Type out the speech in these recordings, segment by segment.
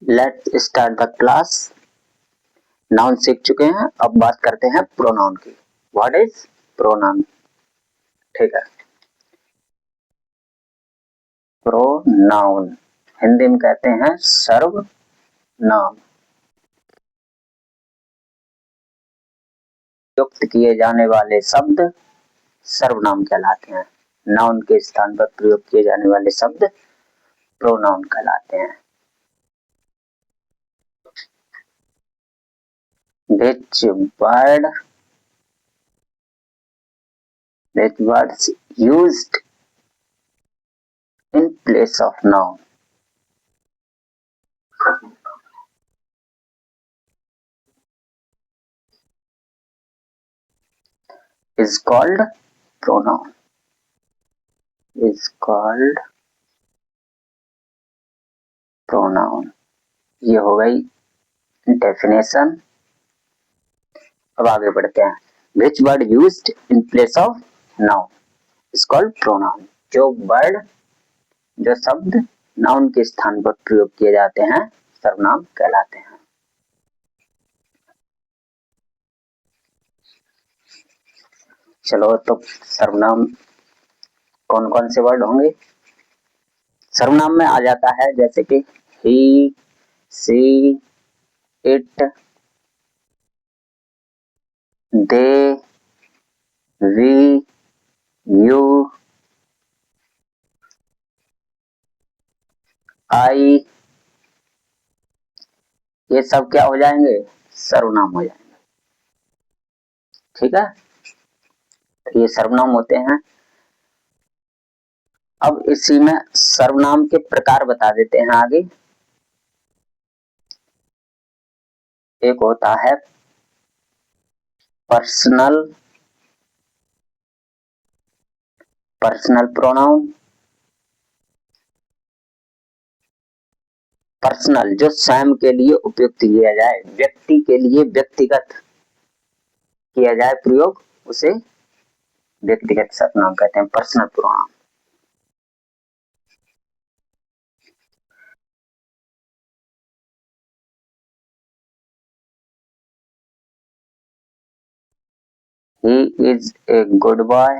Let's start the class. Noun सीख चुके हैं, अब बात करते हैं प्रोनाउन की। What is pronoun? ठीक है, प्रोनाउन हिंदी में कहते हैं सर्वनाम। युक्त किए जाने वाले शब्द सर्वनाम कहलाते हैं। नाउन के स्थान पर प्रयोग किए जाने वाले शब्द प्रोनाउन कहलाते हैं। Which words used in place of noun is called pronoun? Is called pronoun। ये हो गई डेफिनेशन। अब आगे बढ़ते हैं। Which word used in place of noun is called pronoun। जो शब्द नाउन के स्थान पर प्रयोग किए जाते हैं सर्वनाम कहलाते हैं। चलो, तो सर्वनाम कौन कौन से वर्ड होंगे? सर्वनाम में आ जाता है जैसे कि ही, सी, इट, दे, वी, यू, आई, ये सब क्या हो जाएंगे? सर्वनाम हो जाएंगे। ठीक है, तो ये सर्वनाम होते हैं। अब इसी में सर्वनाम के प्रकार बता देते हैं आगे। एक होता है पर्सनल प्रोनाउन। पर्सनल जो स्वयं के लिए उपयुक्त किया जाए, व्यक्ति के लिए व्यक्तिगत किया जाए प्रयोग, उसे व्यक्तिगत सर्वनाम कहते हैं, personal pronoun. He is a good boy।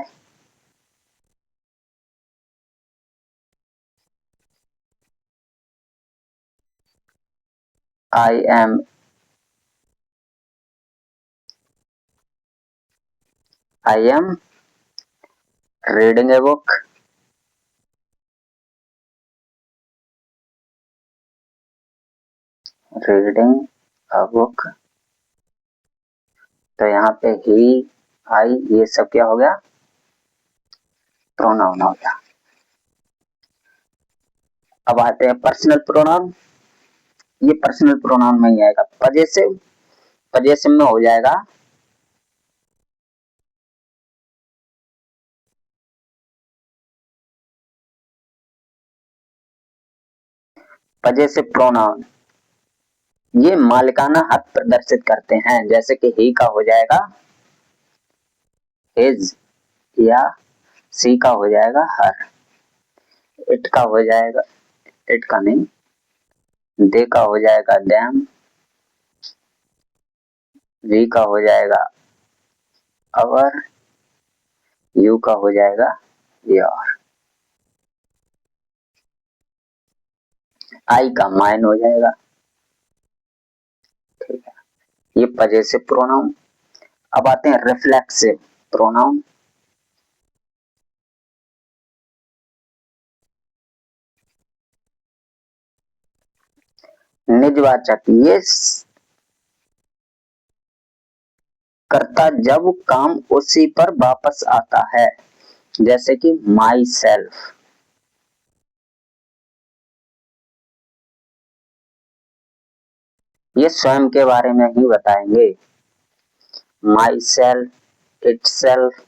I am reading a book। Reading a book. तो यहाँ पे ही, आई, ये सब क्या हो गया? प्रोनाउन हो गया। अब आते हैं पर्सनल प्रोनाउन। ये पर्सनल प्रोनाउन में ही आएगा। पजेसिव में हो जाएगा पजेसिव प्रोनाउन। ये मालिकाना हक प्रदर्शित करते हैं, जैसे कि ही का हो जाएगा हिज, या सी का हो जाएगा हर, इट का हो जाएगा, इट का नहीं, दे का हो जाएगा देम, वी का हो जाएगा अवर, यू का हो जाएगा योर, आई का माइन हो जाएगा। ठीक है, ये पजेसिव प्रोनाउन। अब आते हैं रिफ्लेक्सिव प्रोनाउन। निजवाचक, ये कर्ता जब काम उसी पर वापस आता है, जैसे कि माई सेल्फ। ये स्वयं के बारे में ही बताएंगे। My self, it self,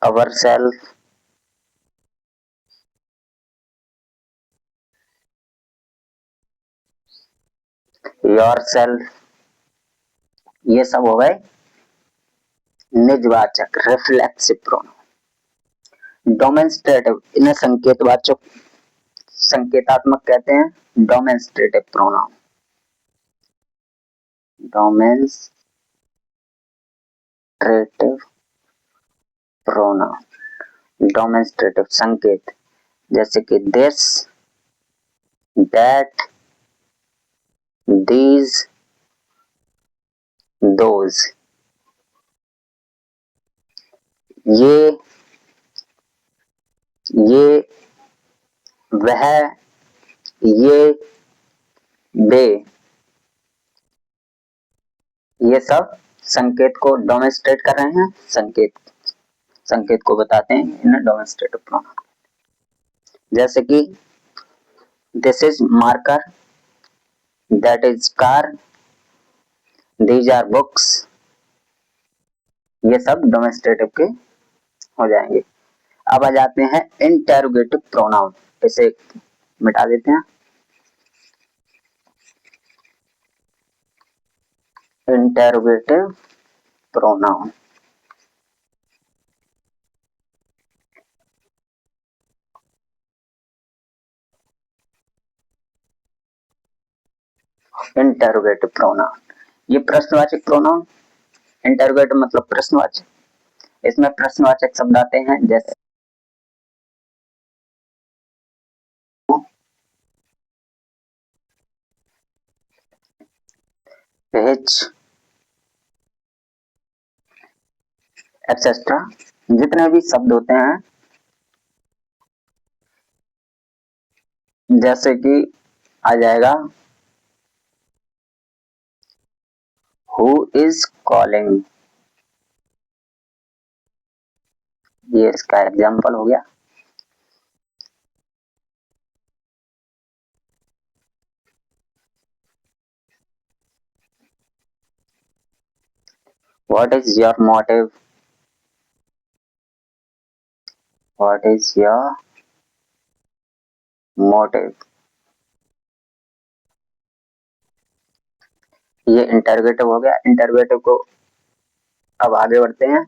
our self, your self, ये सब हो गए निजवाचक रिफ्लेक्सिव प्रोनाउन। डोमेंस्ट्रेटिव इन्हें संकेतवाचक संकेतात्मक कहते हैं। डोमेंस्ट्रेटिव प्रोनाउन, डोमेंस्ट्रेटिव प्रोनाउन, डोमेंस्ट्रेटिव संकेत जैसे कि दिस, दैट, दीज, दोज। ये वह, ये वे, ये सब संकेत को डोमेस्ट्रेट कर रहे हैं। संकेत को बताते हैं इन्हें डोमेस्ट्रेटिव प्रोनाउन। जैसे कि this is marker, that is car, these are books. ये सब डोमेस्ट्रेटिव के हो जाएंगे। अब आ जाते हैं इंटेरोगेटिव प्रोनाउन। इसे मिटा देते हैं। इंटेरोगेटिव प्रोनाउन, इंटेरोगेटिव प्रोनाउन ये प्रश्नवाचक प्रोनाउन। इंटेरोगेटिव मतलब प्रश्नवाचक, इसमें प्रश्नवाचक शब्द आते हैं जैसे which, एक्सेट्रा। जितने भी शब्द होते हैं जैसे कि आ जाएगा who is calling, ये इसका एग्जाम्पल हो गया। What is your motive, what is your motive। ये इंटरोगेटिव हो गया। इंटरोगेटिव को अब आगे बढ़ते हैं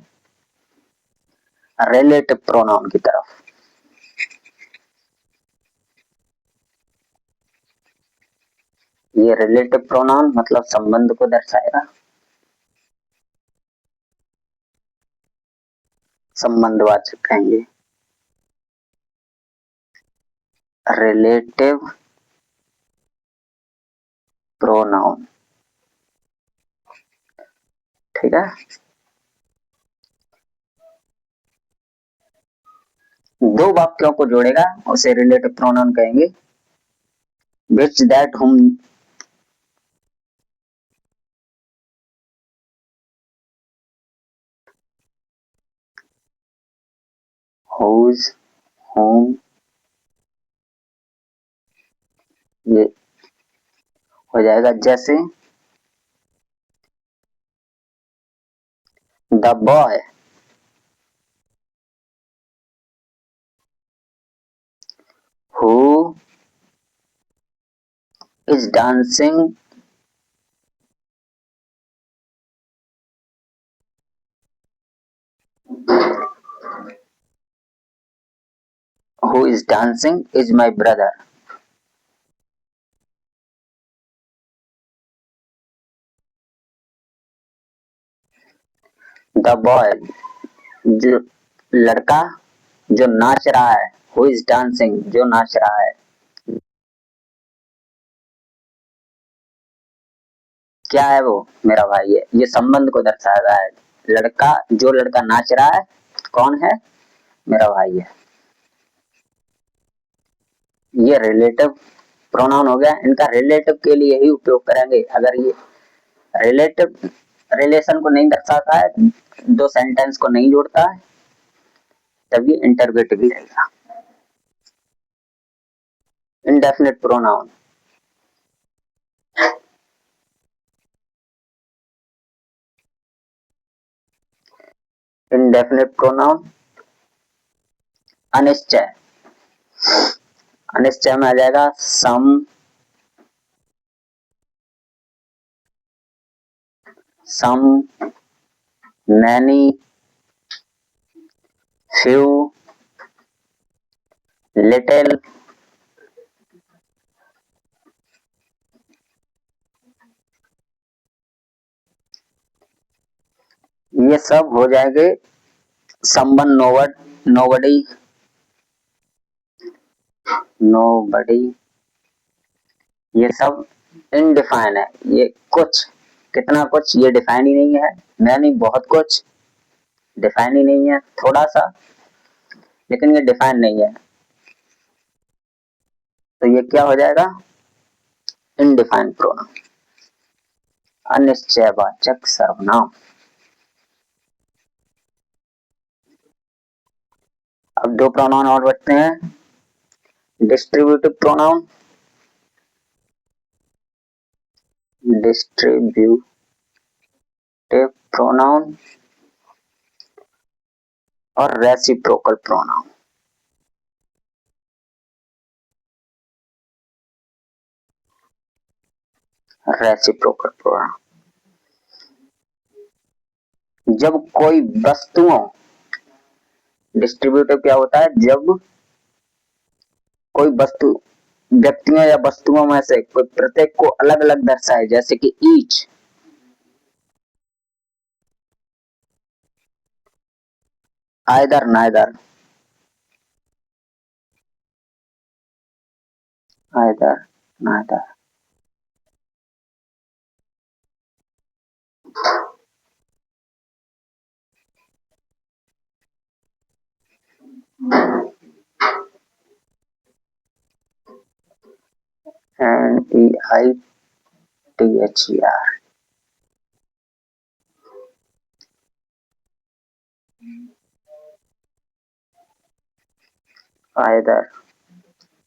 रिलेटिव प्रोनाउन की तरफ। ये रिलेटिव प्रोनाउन मतलब संबंध को दर्शाएगा, संबंधवाचक कहेंगे। रिलेटिव प्रोनाउन, ठीक है। दो वाक्यों को जोड़ेगा उसे रिलेटिव प्रोनाउन कहेंगे। विच, दैट, हुम, whose, whom, ये हो जाएगा। जैसे the boy who is dancing is my brother। The boy जो लड़का जो नाच रहा है, who is dancing जो नाच रहा है, क्या है वो, मेरा भाई है। ये संबंध को दर्शा रहा है। लड़का नाच रहा है कौन है, मेरा भाई है। ये रिलेटिव प्रोनाउन हो गया। इनका रिलेटिव के लिए ही उपयोग करेंगे। अगर ये रिलेटिव रिलेशन को नहीं दर्शाता है, दो सेंटेंस को नहीं जोड़ता है, तब ये इंटरोगेटिव रहेगा। इंडेफिनिट प्रोनाउन, इंडेफिनिट प्रोनाउन अनिश्चय। अनिश्चय में आ जाएगा सम, मैनी, फ्यू, लिटिल, ये सब हो जाएंगे समवन, नोबड, नोबडी, नोबडी, ये सब इनडिफाइन है। ये कुछ, कितना कुछ, ये डिफाइन ही नहीं है। मैनी, बहुत कुछ, डिफाइन ही नहीं है, थोड़ा सा, लेकिन ये डिफाइन नहीं है। तो ये क्या हो जाएगा? इनडिफाइंड प्रोनाउन, अनिश्चयवाचक सर्वनाम। अब दो प्रोनाउन और बचते हैं, डिस्ट्रीब्यूटिव प्रोनाउन, डिस्ट्रीब्यूटिव प्रोनाउन और रेसिप्रोकल प्रोनाउन। रेसिप्रोकल प्रोनाउन, जब कोई वस्तुओं, डिस्ट्रीब्यूटिव क्या होता है? जब कोई वस्तु व्यक्तियों या वस्तुओं में से कोई प्रत्येक को अलग अलग दर्शाए, जैसे कि each, either, neither, either, neither, NEITHER, either,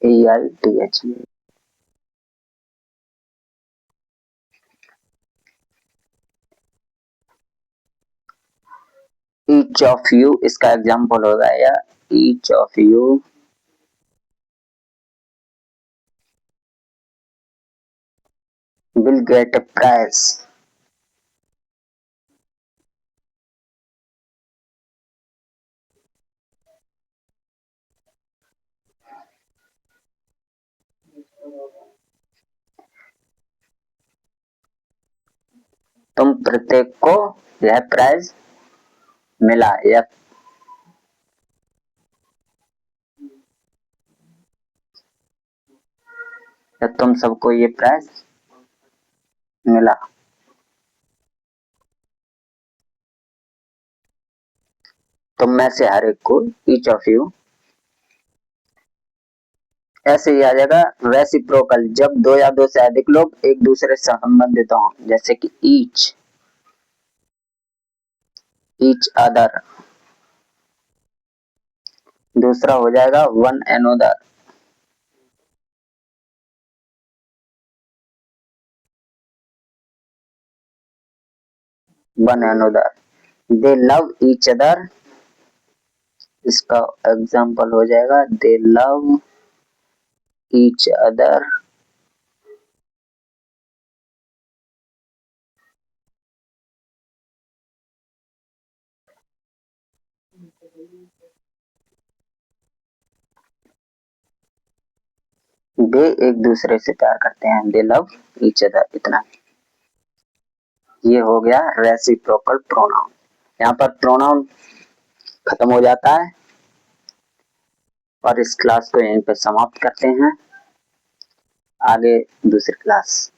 EITHER। Each of you इसका एग्जाम्पल होगा, या each of you will get a prize. तुम प्रत्येक को यह प्राइज मिला, या तुम सबको ये प्राइज मिला। तुम में से हर एक को, ईच ऑफ यू। ऐसे ही आ जाएगा रेसिप्रोकल, जब दो या दो से अधिक लोग एक दूसरे से संबंधित हों, जैसे कि ईच, ईच अदर। दूसरा हो जाएगा वन एनोदर, वन एनोदर। दे लव ईच अदर, इसका एग्जाम्पल हो जाएगा दे लव ईच अदर। वे एक दूसरे से प्यार करते हैं, दे लव ईच अदर, इतना। ये हो गया रेसिप्रोकल प्रोनाउन। यहाँ पर प्रोनाउन खत्म हो जाता है और इस क्लास को यहीं पे समाप्त करते हैं। आगे दूसरी क्लास।